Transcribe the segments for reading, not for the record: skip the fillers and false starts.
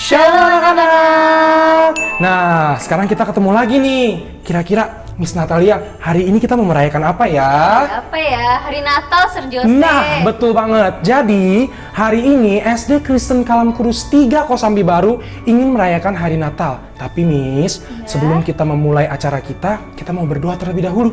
Shalom anak-anak. Nah, sekarang kita ketemu lagi nih. Kira-kira Miss Natalia, hari ini kita mau merayakan apa ya? Apa ya? Hari Natal, Sir Jose. Nah, betul banget. Jadi, hari ini SD Kristen Kalam Kurus 3 Kosambi Baru ingin merayakan hari Natal. Tapi Miss, sebelum kita memulai acara kita mau berdoa terlebih dahulu.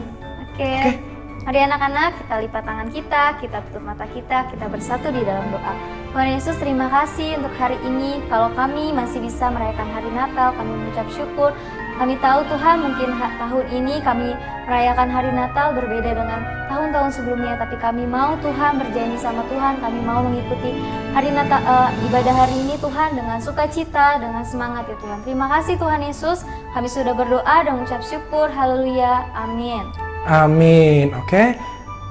Oke. Mari anak-anak, kita lipat tangan kita tutup mata kita bersatu di dalam doa. Tuhan Yesus, terima kasih untuk hari ini. Kalau kami masih bisa merayakan hari Natal, kami mengucap syukur. Kami tahu Tuhan, mungkin tahun ini kami merayakan hari Natal berbeda dengan tahun-tahun sebelumnya. Tapi kami mau Tuhan berjanji sama Tuhan, kami mau mengikuti hari Natal, ibadah hari ini Tuhan dengan sukacita, dengan semangat ya Tuhan. Terima kasih Tuhan Yesus, kami sudah berdoa dan mengucap syukur. Haleluya, amin. Amin. Oke.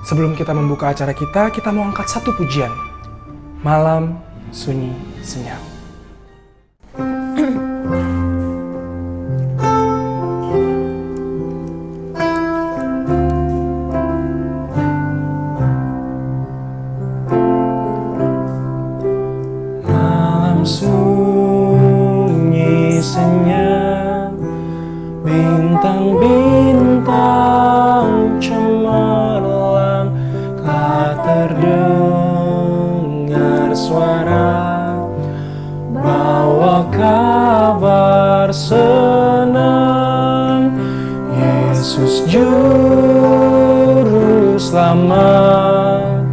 Sebelum kita membuka acara kita mau angkat satu pujian. Malam sunyi senyap. Malam sunyi senyap, bintang-bintang cemerlang, tak terdengar suara, bawa kabar senang. Yesus Juru Selamat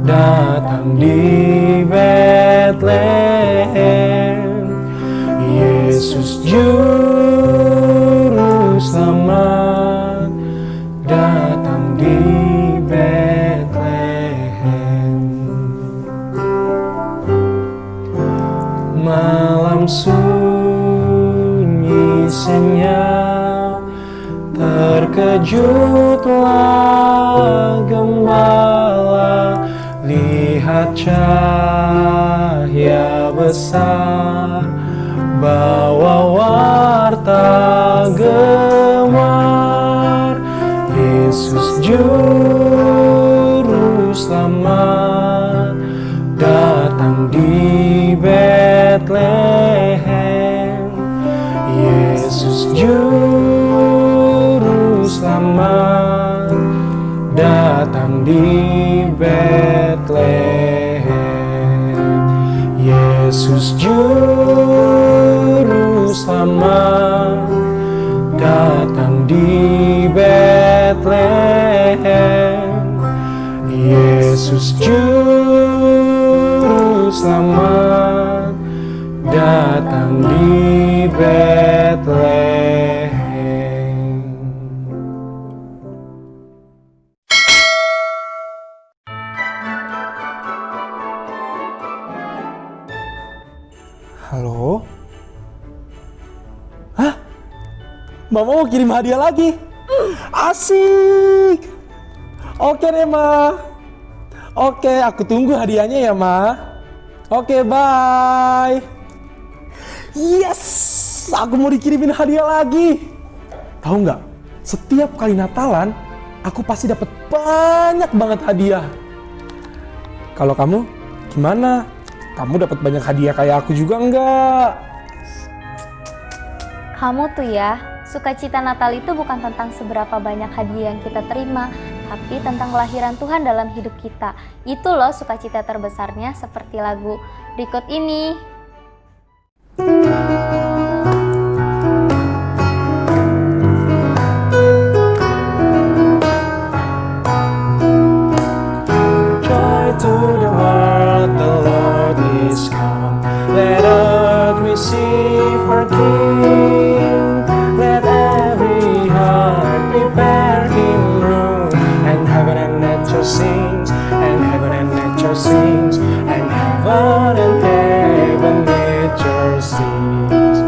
datang di Betlehem. Yesus Juru Selamat datang di Betlehem. Malam sunyi senyap, terkejutlah gembala, lihat cahaya besar, bawa warta gemar. Yesus Juru Selamat datang di Betlehem. Yesus Juru Selamat datang di Betlehem. Yesus Juru Selamat datang di Betlehem. Yesus Juru Selamat datang di Betlehem. Halo? Hah? Mama mau kirim hadiah lagi? Asik! Oke deh, Ma. Oke, aku tunggu hadiahnya ya, Ma. Oke, bye. Yes! Aku mau dikirimin hadiah lagi. Tahu nggak? Setiap kali Natalan, aku pasti dapat banyak banget hadiah. Kalau kamu, gimana? Kamu dapat banyak hadiah kayak aku juga nggak? Kamu tuh ya, sukacita Natal itu bukan tentang seberapa banyak hadiah yang kita terima, tapi tentang kelahiran Tuhan dalam hidup kita. Itu loh sukacita terbesarnya, seperti lagu berikut ini. Joy to the world, the Lord is come. Let earth receive her King. Let every heart prepare him room. And heaven and nature sings, and heaven and nature sings, and heaven and nature sings.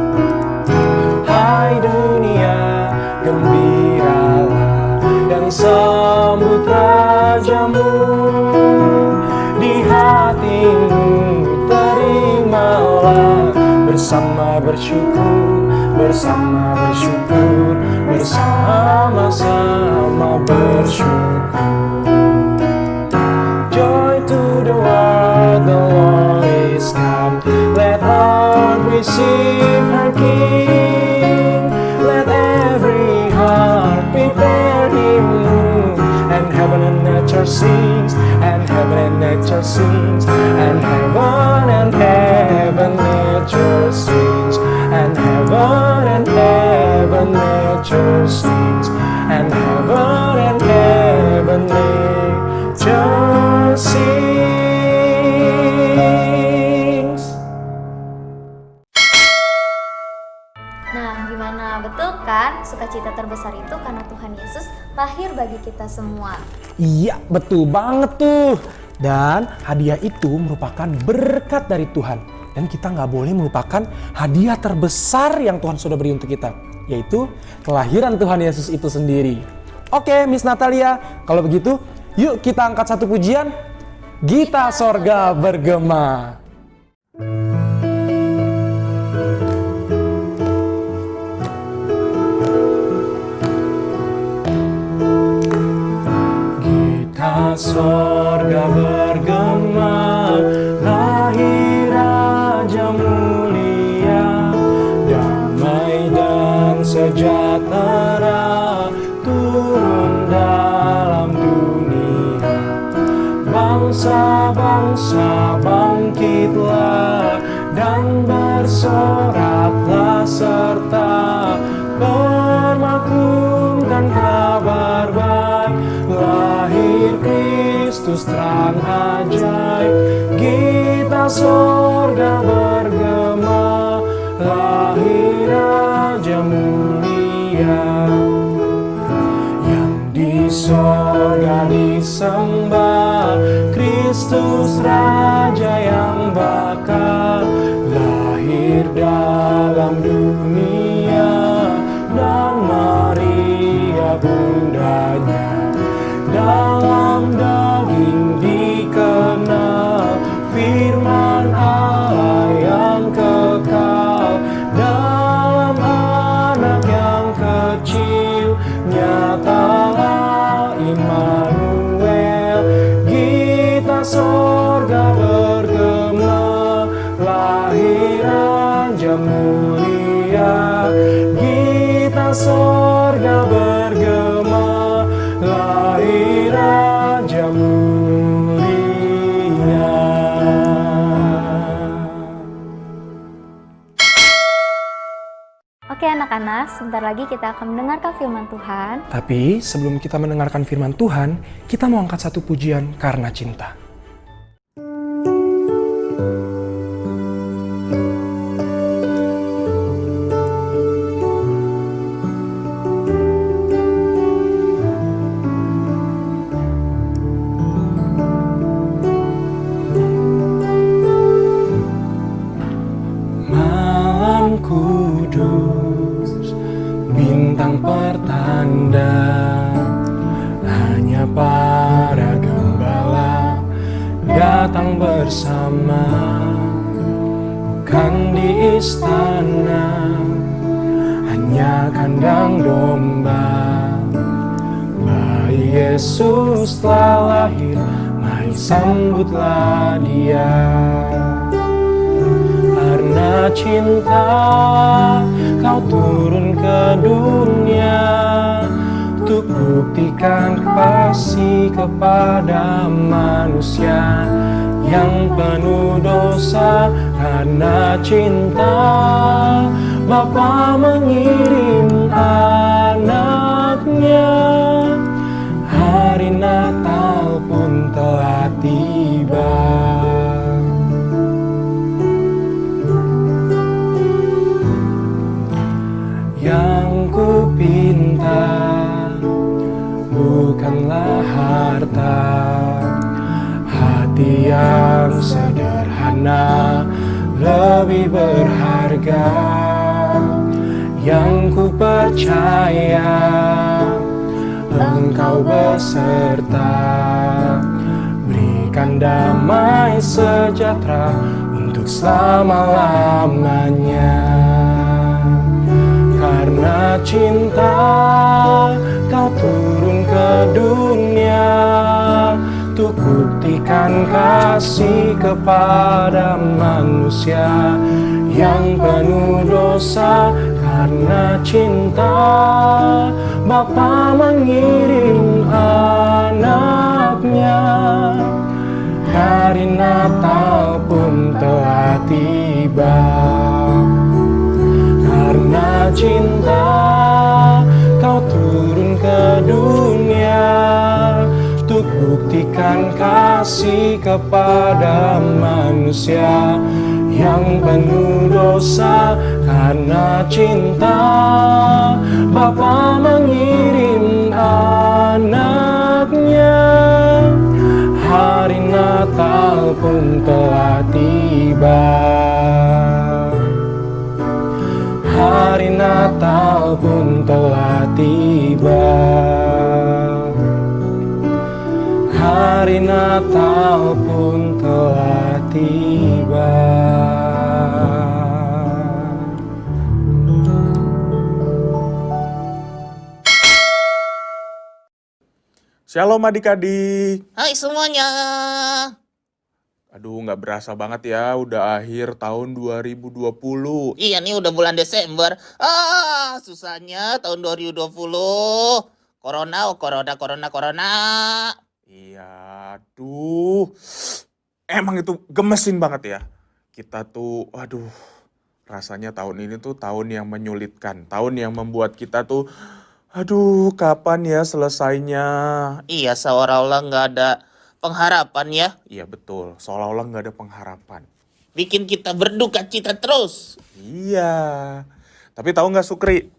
Hai dunia, gembiralah dan sambut rajamu. Di hatimu terimalah, bersama bersyukur, bersama-sama bersyukur. Joy to the world, the Lord is come. Let all receive her King. Let every heart prepare him room. And heaven and nature sings, and heaven and nature sings, and heaven and nature sings, and heaven nature sings, and heaven nature sings. Nah, gimana? Betul kan? Sukacita terbesar itu karena Tuhan Yesus lahir bagi kita semua. Iya, betul banget tuh. Dan hadiah itu merupakan berkat dari Tuhan. Dan kita nggak boleh melupakan hadiah terbesar yang Tuhan sudah beri untuk kita, yaitu kelahiran Tuhan Yesus itu sendiri. Oke, Miss Natalia, kalau begitu yuk kita angkat satu pujian. Gita sorga bergema. Gita sorga bergema, lahir Raja mulia, damai dan sejahtera turun dalam dunia. Bangsa-bangsa bangkitlah dan bersoraklah serta bermaklumkan kabar baik, lahir Kristus terang ajaib. Gita sorga bergema, lahir Raja mulia. Yang di sorga disembah, Kristus Raja yang bakal lahir dalam dunia. Dan Maria bundanya dalam daging dikenal, firman Allah yang kekal dalam anak yang kecil, nyatalah Immanuel. Gita sorga bergema, lahir Raja mulia. Gita sorga bergema, lahir Raja mulia. Oke anak-anak, sebentar lagi kita akan mendengarkan firman Tuhan. Tapi sebelum kita mendengarkan firman Tuhan, kita mau angkat satu pujian karena cinta. Malam kudus, bintang pertanda, hanya para gembala datang bersama, bukan di istana, hanya kandang domba. Bayi Yesus telah lahir, mari sambutlah Dia. Karena cinta kau turun ke dunia, untuk buktikan kasih kepada manusia yang penuh dosa. Karena cinta Bapa mengirim anaknya, hari Natal pun telah tiba. Yang ku pinta bukanlah harta, hati yang sederhana lebih berharga. Yang ku percaya Engkau beserta, berikan damai sejahtera untuk selama-lamanya. Karena cinta kau turun ke dunia, untuk buktikan kasih kepada manusia yang penuh dosa. Karena cinta Bapa mengirim anaknya. Hari Natal pun telah tiba. Karena cinta Kau turun ke dunia untuk buktikan kasih kepada manusia yang penuh dosa. Karena cinta Bapa mengirim anaknya. Hari Natal pun telah tiba. Hari Natal pun telah tiba. Hari Natal pun telah tiba. Shalom adik-adik. Hai semuanya. Aduh, nggak berasa banget ya, udah akhir tahun 2020. Iya nih udah bulan Desember. Susahnya tahun 2020. Corona, corona. Iya, aduh. Emang itu gemesin banget ya. Kita tuh, aduh, rasanya tahun ini tuh tahun yang menyulitkan. Tahun yang membuat kita tuh, aduh, kapan ya selesainya? Iya, seolah-olah nggak ada pengharapan ya. Iya betul, seolah-olah nggak ada pengharapan. Bikin kita berduka cita terus. Iya, tapi tahu nggak Sukri?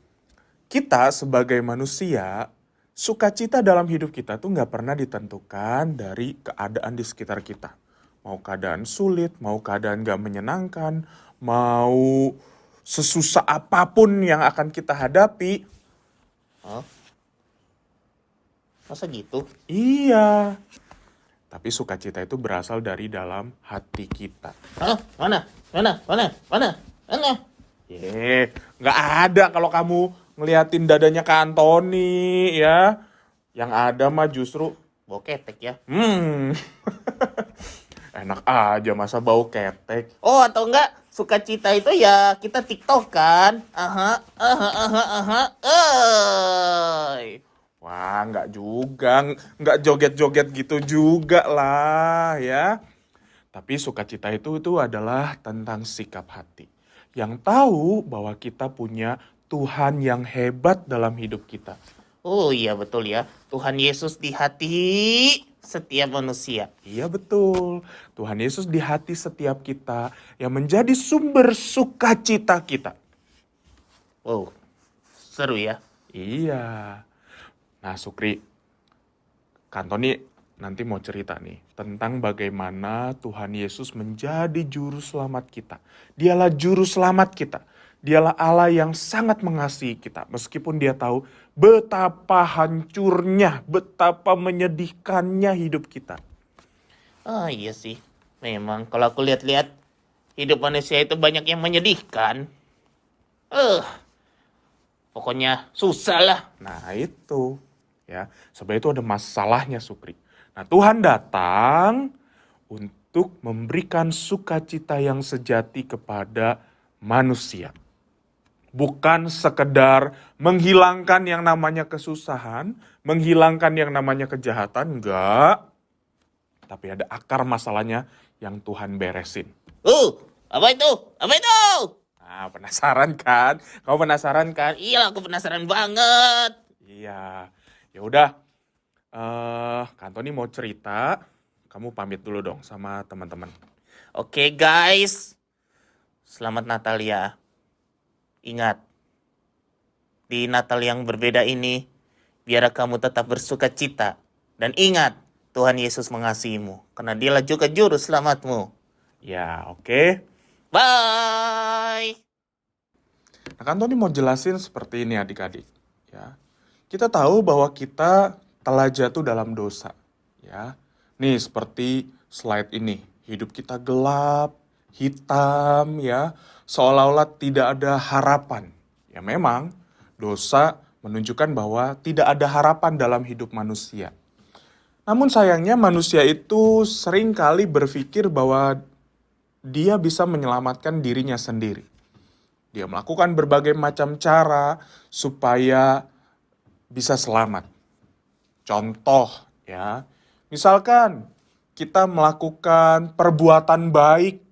Kita sebagai manusia, sukacita dalam hidup kita tuh nggak pernah ditentukan dari keadaan di sekitar kita. Mau keadaan sulit, mau keadaan nggak menyenangkan, mau sesusah apapun yang akan kita hadapi. Hah? Masa gitu? Iya, tapi sukacita itu berasal dari dalam hati kita. Hah? Mana? Nggak ada kalau kamu ngeliatin dadanya Kak Antoni ya. Yang ada mah justru Bau ketek ya. enak aja masa bau ketek. Oh, atau enggak sukacita itu ya kita TikTok kan? Wah, nggak juga, nggak joget-joget gitu juga lah ya. Tapi sukacita itu adalah tentang sikap hati. Yang tahu bahwa kita punya Tuhan yang hebat dalam hidup kita. Oh iya betul ya. Tuhan Yesus di hati setiap manusia. Iya betul, Tuhan Yesus di hati setiap kita yang menjadi sumber sukacita kita. Wow, seru ya. Iya. Nah Sukri, Kak Antoni nanti mau cerita nih tentang bagaimana Tuhan Yesus menjadi juru selamat kita. Dialah juru selamat kita. Dialah Allah yang sangat mengasihi kita. Meskipun dia tahu betapa hancurnya, betapa menyedihkannya hidup kita. Ah iya sih. Memang kalau aku lihat-lihat hidup manusia itu banyak yang menyedihkan. Pokoknya susah lah. Nah itu, ya sebenarnya itu ada masalahnya Sukri. Nah Tuhan datang untuk memberikan sukacita yang sejati kepada manusia. Bukan sekedar menghilangkan yang namanya kesusahan, menghilangkan yang namanya kejahatan, enggak. Tapi ada akar masalahnya yang Tuhan beresin. Apa itu? Apa itu? Nah, penasaran kan? Kamu penasaran kan? Iya, aku penasaran banget. Iya. Ya udah. Kak Antoni mau cerita, kamu pamit dulu dong sama teman-teman. Oke guys, selamat Natal ya. Ingat, di Natal yang berbeda ini, biar kamu tetap bersuka cita. Dan ingat, Tuhan Yesus mengasihimu, karena dialah juga juru selamatmu. Ya, oke. Bye! Nah, Kak Antoni mau jelasin seperti ini adik-adik. Ya. Kita tahu bahwa kita telah jatuh dalam dosa. Ya. Nih seperti slide ini. Hidup kita gelap, hitam, ya. Seolah-olah tidak ada harapan. Ya memang dosa menunjukkan bahwa tidak ada harapan dalam hidup manusia. Namun sayangnya manusia itu seringkali berpikir bahwa dia bisa menyelamatkan dirinya sendiri. Dia melakukan berbagai macam cara supaya bisa selamat. Contoh ya, misalkan kita melakukan perbuatan baik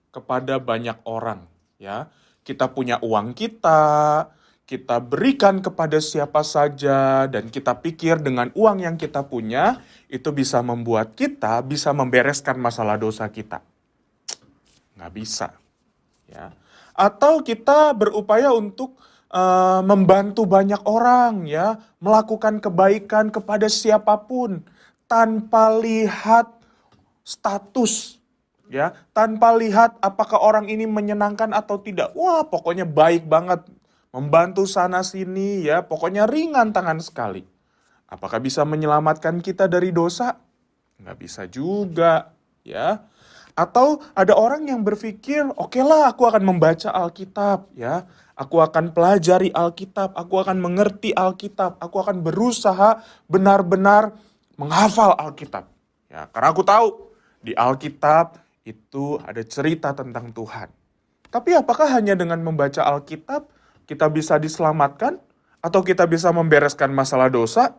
kepada banyak orang ya. Kita punya uang kita berikan kepada siapa saja dan kita pikir dengan uang yang kita punya itu bisa membuat kita bisa membereskan masalah dosa kita. Nggak bisa ya. Atau kita berupaya untuk membantu banyak orang ya, melakukan kebaikan kepada siapapun tanpa lihat status ya, tanpa lihat apakah orang ini menyenangkan atau tidak. Wah, pokoknya baik banget, membantu sana sini ya, pokoknya ringan tangan sekali. Apakah bisa menyelamatkan kita dari dosa? Nggak bisa juga ya. Atau ada orang yang berpikir, oke lah aku akan membaca Alkitab ya. Aku akan pelajari Alkitab, aku akan mengerti Alkitab, aku akan berusaha benar-benar menghafal Alkitab. Ya, karena aku tahu di Alkitab itu ada cerita tentang Tuhan. Tapi apakah hanya dengan membaca Alkitab kita bisa diselamatkan? Atau kita bisa membereskan masalah dosa?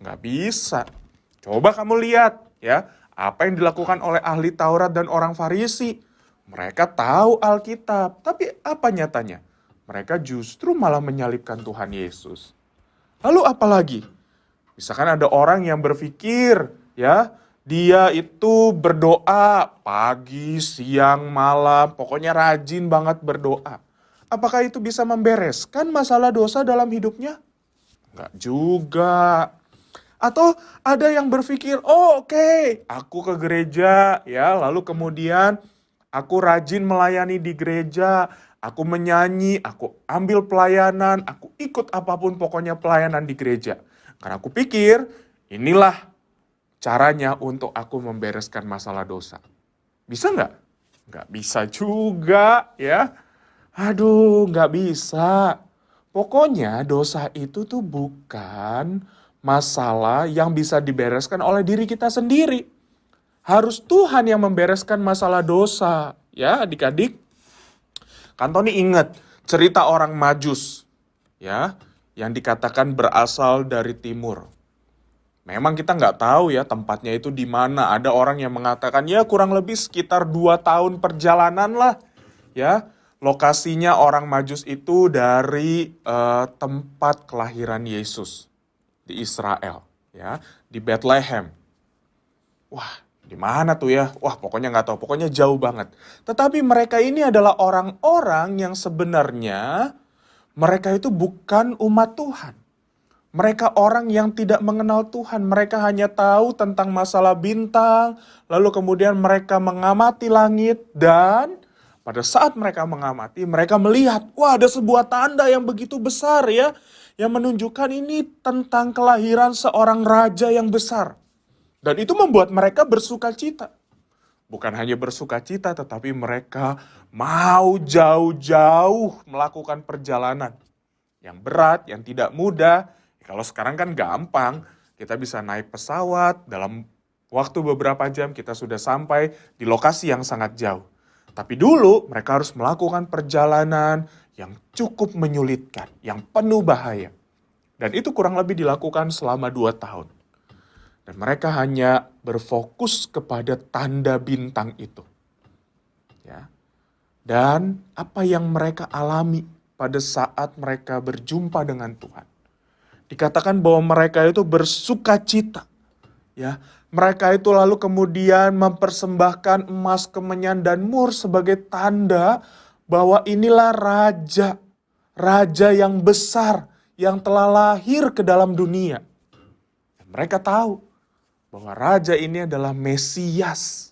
Nggak bisa. Coba kamu lihat ya, apa yang dilakukan oleh ahli Taurat dan orang Farisi. Mereka tahu Alkitab, tapi apa nyatanya? Mereka justru malah menyalibkan Tuhan Yesus. Lalu apa lagi? Misalkan ada orang yang berpikir, ya, dia itu berdoa pagi, siang, malam, pokoknya rajin banget berdoa. Apakah itu bisa membereskan masalah dosa dalam hidupnya? Enggak juga. Atau ada yang berpikir, oh oke, aku ke gereja, ya, lalu kemudian aku rajin melayani di gereja, aku menyanyi, aku ambil pelayanan, aku ikut apapun pokoknya pelayanan di gereja. Karena aku pikir, inilah caranya untuk aku membereskan masalah dosa. Bisa nggak? Nggak bisa juga, ya. Aduh, nggak bisa. Pokoknya dosa itu tuh bukan masalah yang bisa dibereskan oleh diri kita sendiri. Harus Tuhan yang membereskan masalah dosa. Ya, adik-adik. Kan Tony ingat cerita orang Majus, ya, yang dikatakan berasal dari timur. Memang kita nggak tahu ya tempatnya itu di mana. Ada orang yang mengatakan ya kurang lebih sekitar 2 tahun perjalanan lah, ya. Lokasinya orang Majus itu dari tempat kelahiran Yesus di Israel, ya, di Bethlehem. Wah, di mana tuh ya? Wah, pokoknya nggak tahu. Pokoknya jauh banget. Tetapi mereka ini adalah orang-orang yang sebenarnya mereka itu bukan umat Tuhan. Mereka orang yang tidak mengenal Tuhan. Mereka hanya tahu tentang masalah bintang. Lalu kemudian mereka mengamati langit. Dan pada saat mereka mengamati, mereka melihat, wah ada sebuah tanda yang begitu besar ya. Yang menunjukkan ini tentang kelahiran seorang raja yang besar. Dan itu membuat mereka bersuka cita. Bukan hanya bersuka cita, tetapi mereka mau jauh-jauh melakukan perjalanan. Yang berat, yang tidak mudah. Kalau sekarang kan gampang, kita bisa naik pesawat, dalam waktu beberapa jam kita sudah sampai di lokasi yang sangat jauh. Tapi dulu mereka harus melakukan perjalanan yang cukup menyulitkan, yang penuh bahaya. Dan itu kurang lebih dilakukan selama 2 tahun. Dan mereka hanya berfokus kepada tanda bintang itu. Ya. Dan apa yang mereka alami pada saat mereka berjumpa dengan Tuhan. Dikatakan bahwa mereka itu bersuka cita. Ya. Mereka itu lalu kemudian mempersembahkan emas, kemenyan, dan mur sebagai tanda bahwa inilah raja. Raja yang besar yang telah lahir ke dalam dunia. Mereka tahu bahwa raja ini adalah Mesias.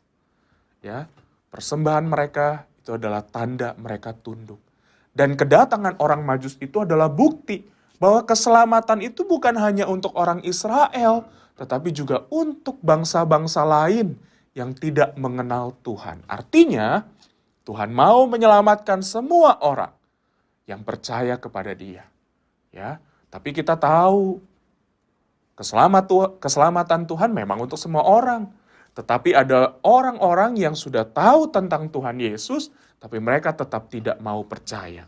Ya, persembahan mereka itu adalah tanda mereka tunduk. Dan kedatangan orang Majus itu adalah bukti bahwa keselamatan itu bukan hanya untuk orang Israel, tetapi juga untuk bangsa-bangsa lain yang tidak mengenal Tuhan. Artinya, Tuhan mau menyelamatkan semua orang yang percaya kepada Dia. Ya, tapi kita tahu keselamatan Tuhan memang untuk semua orang. Tetapi ada orang-orang yang sudah tahu tentang Tuhan Yesus, tapi mereka tetap tidak mau percaya.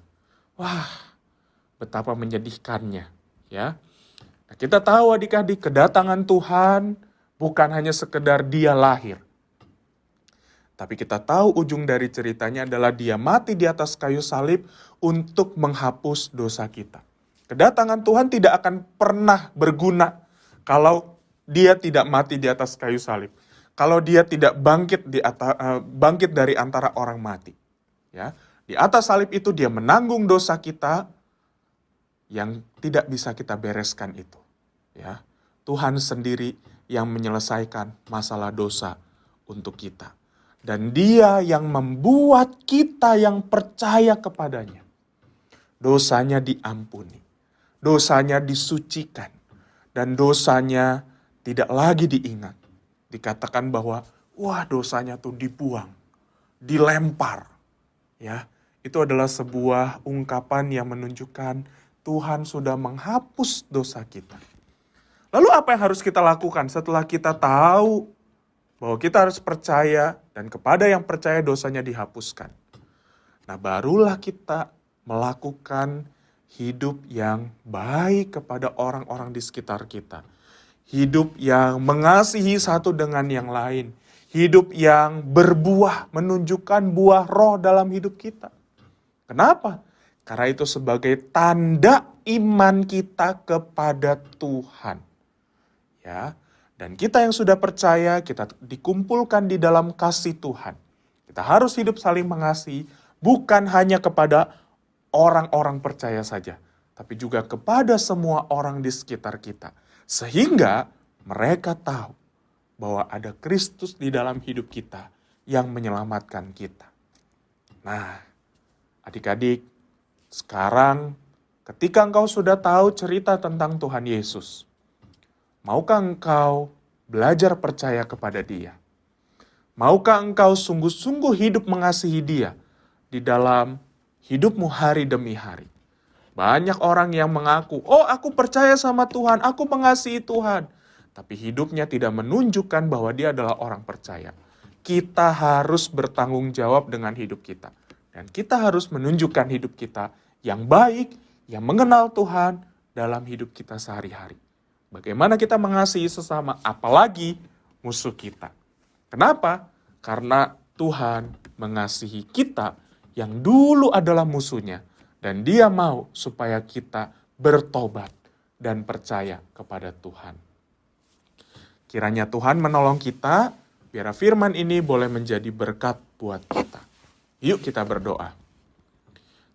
Wah, betapa menyedihkannya, ya. Nah, kita tahu adik-adik, kedatangan Tuhan bukan hanya sekedar dia lahir. Tapi kita tahu ujung dari ceritanya adalah dia mati di atas kayu salib untuk menghapus dosa kita. Kedatangan Tuhan tidak akan pernah berguna kalau dia tidak mati di atas kayu salib. Kalau dia tidak bangkit dari antara orang mati. Ya, di atas salib itu dia menanggung dosa kita yang tidak bisa kita bereskan itu. Ya, Tuhan sendiri yang menyelesaikan masalah dosa untuk kita. Dan dia yang membuat kita yang percaya kepadanya. Dosanya diampuni. Dosanya disucikan. Dan dosanya tidak lagi diingat. Dikatakan bahwa, wah dosanya tuh dibuang. Dilempar. Ya, itu adalah sebuah ungkapan yang menunjukkan Tuhan sudah menghapus dosa kita. Lalu apa yang harus kita lakukan setelah kita tahu bahwa kita harus percaya dan kepada yang percaya dosanya dihapuskan? Nah, barulah kita melakukan hidup yang baik kepada orang-orang di sekitar kita. Hidup yang mengasihi satu dengan yang lain. Hidup yang berbuah, menunjukkan buah roh dalam hidup kita. Kenapa? Karena itu sebagai tanda iman kita kepada Tuhan. Ya, dan kita yang sudah percaya, kita dikumpulkan di dalam kasih Tuhan. Kita harus hidup saling mengasihi, bukan hanya kepada orang-orang percaya saja, tapi juga kepada semua orang di sekitar kita. Sehingga mereka tahu bahwa ada Kristus di dalam hidup kita yang menyelamatkan kita. Nah, adik-adik, sekarang ketika engkau sudah tahu cerita tentang Tuhan Yesus, maukah engkau belajar percaya kepada Dia? Maukah engkau sungguh-sungguh hidup mengasihi Dia di dalam hidupmu hari demi hari? Banyak orang yang mengaku, oh aku percaya sama Tuhan, aku mengasihi Tuhan. Tapi hidupnya tidak menunjukkan bahwa dia adalah orang percaya. Kita harus bertanggung jawab dengan hidup kita. Dan kita harus menunjukkan hidup kita yang baik, yang mengenal Tuhan dalam hidup kita sehari-hari. Bagaimana kita mengasihi sesama, apalagi musuh kita. Kenapa? Karena Tuhan mengasihi kita yang dulu adalah musuhnya. Dan dia mau supaya kita bertobat dan percaya kepada Tuhan. Kiranya Tuhan menolong kita, biar firman ini boleh menjadi berkat buat kita. Yuk kita berdoa.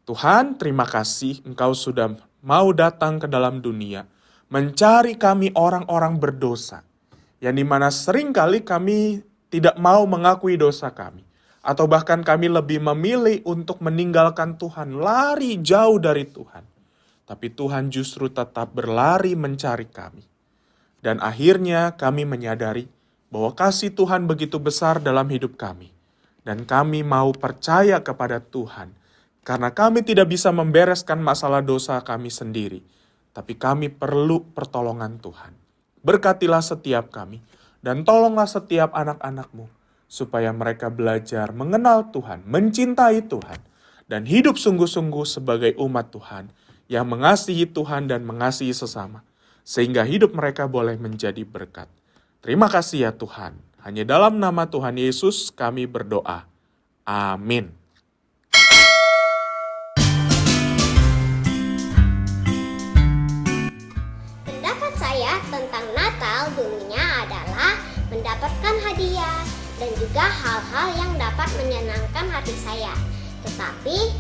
Tuhan, terima kasih Engkau sudah mau datang ke dalam dunia, mencari kami orang-orang berdosa, yang dimana seringkali kami tidak mau mengakui dosa kami. Atau bahkan kami lebih memilih untuk meninggalkan Tuhan, lari jauh dari Tuhan. Tapi Tuhan justru tetap berlari mencari kami. Dan akhirnya kami menyadari bahwa kasih Tuhan begitu besar dalam hidup kami. Dan kami mau percaya kepada Tuhan. Karena kami tidak bisa membereskan masalah dosa kami sendiri. Tapi kami perlu pertolongan Tuhan. Berkatilah setiap kami. Dan tolonglah setiap anak-anak-Mu. Supaya mereka belajar mengenal Tuhan, mencintai Tuhan, dan hidup sungguh-sungguh sebagai umat Tuhan yang mengasihi Tuhan dan mengasihi sesama, sehingga hidup mereka boleh menjadi berkat. Terima kasih ya Tuhan. Hanya dalam nama Tuhan Yesus kami berdoa. Amin. Pendapat saya tentang Natal dulunya adalah mendapatkan hadiah dan juga hal-hal yang dapat menyenangkan hati saya. Tetapi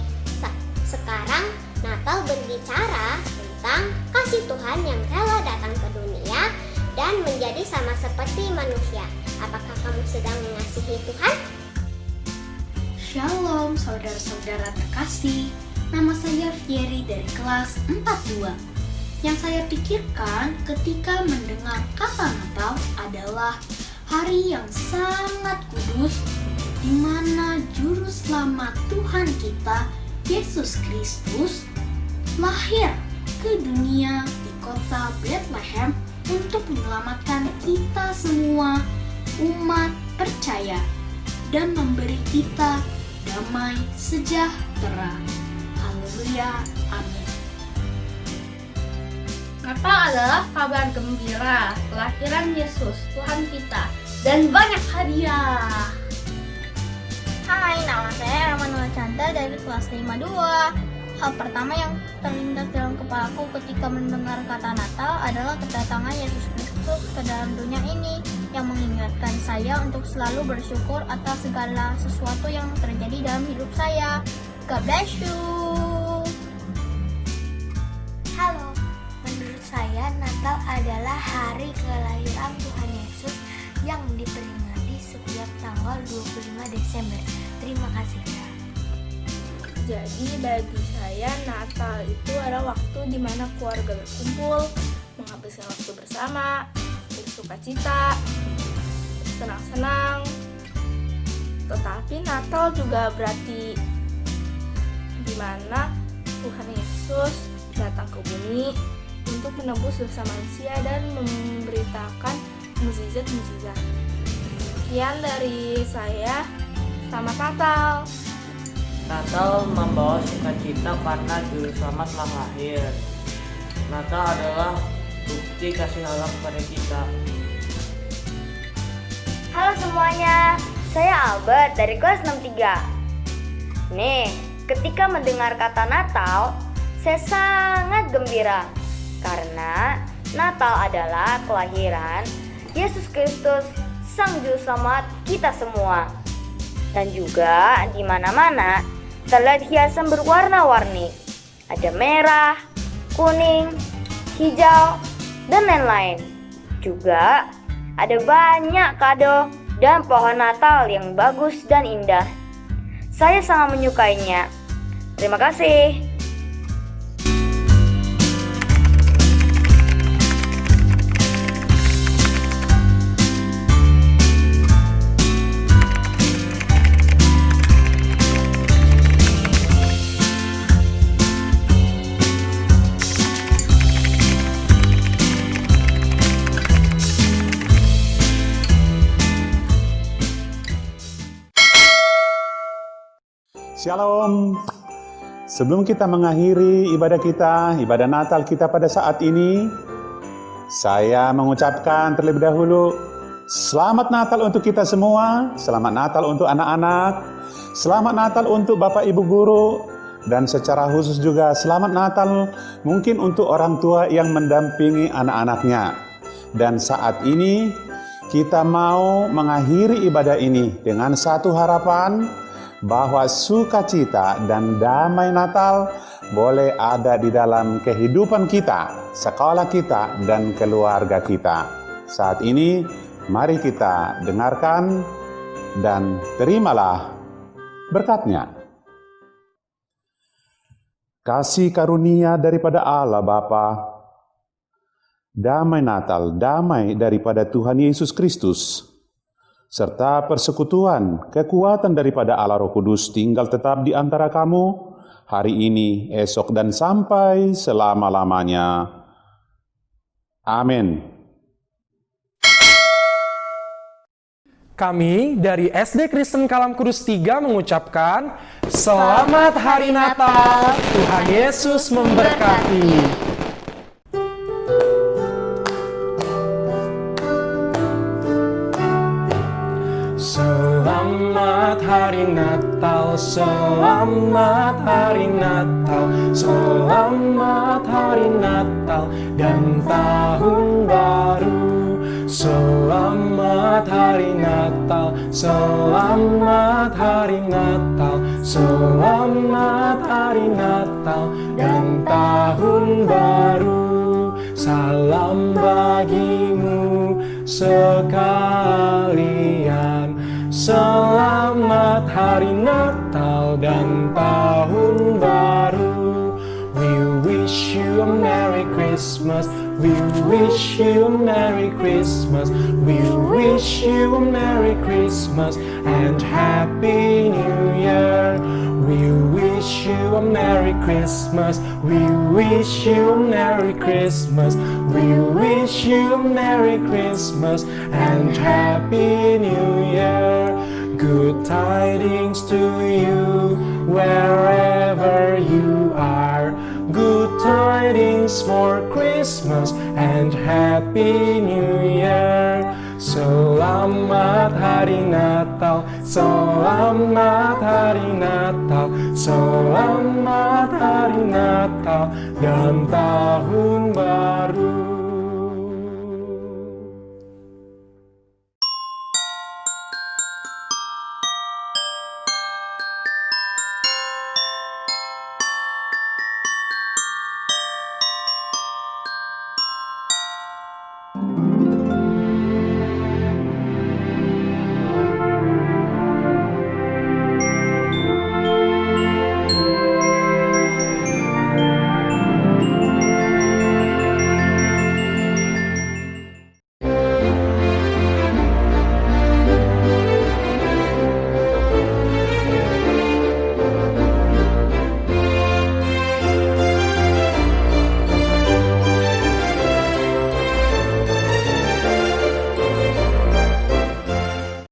sekarang Natal berbicara tentang kasih Tuhan yang rela datang ke dunia dan menjadi sama seperti manusia. Apakah kamu sedang mengasihi Tuhan? Shalom saudara-saudara terkasih. Nama saya Fieri dari kelas 42. Yang saya pikirkan ketika mendengar kata Natal adalah hari yang sangat kudus, di mana Juru Selamat Tuhan kita, Yesus Kristus, lahir ke dunia di kota Bethlehem untuk menyelamatkan kita semua, umat percaya, dan memberi kita damai sejahtera. Haleluya, amin. Natal adalah kabar gembira, kelahiran Yesus, Tuhan kita, dan banyak hadiah. Hai, nama saya Ramanula Chandra dari kelas 52. Hal pertama yang terlintas dalam kepalaku ketika mendengar kata Natal adalah kedatangan Yesus Kristus ke dalam dunia ini yang mengingatkan saya untuk selalu bersyukur atas segala sesuatu yang terjadi dalam hidup saya. God bless you. Halo, menurut saya Natal adalah hari kelahiran Tuhan Yesus yang diperingati setiap tanggal 25 Desember. Terima kasih. Jadi bagi saya Natal itu adalah waktu di mana keluarga berkumpul, menghabiskan waktu bersama, bersuka cita, senang-senang. Tetapi Natal juga berarti di mana Tuhan Yesus datang ke bumi untuk menebus dosa manusia dan memberitakan mukjizat-mukjizat. Sekian dari saya. Selamat Natal. Natal membawa sukacita karena Juru Selamat telah lahir. Natal adalah bukti kasih Allah kepada kita. Halo semuanya, saya Albert dari kelas 63. Nih, ketika mendengar kata Natal, saya sangat gembira karena Natal adalah kelahiran Yesus Kristus, Sang Juru Selamat kita semua. Dan juga di mana-mana terlihat hiasan berwarna-warni. Ada merah, kuning, hijau, dan lain-lain. Juga ada banyak kado dan pohon Natal yang bagus dan indah. Saya sangat menyukainya. Terima kasih. Shalom. Sebelum kita mengakhiri ibadah Natal kita pada saat ini, saya mengucapkan terlebih dahulu Selamat Natal untuk kita semua, selamat Natal untuk anak-anak, selamat Natal untuk Bapak Ibu Guru, dan secara khusus juga selamat Natal mungkin untuk orang tua yang mendampingi anak-anaknya. Dan saat ini kita mau mengakhiri ibadah ini dengan satu harapan, bahwa sukacita dan damai Natal boleh ada di dalam kehidupan kita, sekolah kita, dan keluarga kita. Saat ini, mari kita dengarkan dan terimalah berkatnya. Kasih karunia daripada Allah Bapa, damai Natal, damai daripada Tuhan Yesus Kristus, serta persekutuan, kekuatan daripada Allah Roh Kudus tinggal tetap di antara kamu, hari ini, esok, dan sampai selama-lamanya. Amin. Kami dari SD Kristen Kalam Kudus 3 mengucapkan Selamat Hari Natal, Tuhan Yesus memberkati. Selamat Hari Natal, selamat Hari Natal, selamat Hari Natal dan Tahun Baru. Selamat Hari Natal, selamat Hari Natal, selamat Hari Natal dan Tahun Baru. Salam bagimu sekalian. Selamat Hari Natal dan Tahun Baru. We wish you a Merry Christmas. We wish you a Merry Christmas. We wish you a Merry Christmas and Happy New Year. We wish you a Merry Merry Christmas. We wish you Merry Christmas. We wish you Merry Christmas and Happy New Year. Good tidings to you wherever you are. Good tidings for Christmas and Happy New Year. Selamat Hari Natal, selamat Hari Natal, selamat Hari Natal dan Tahun Baru.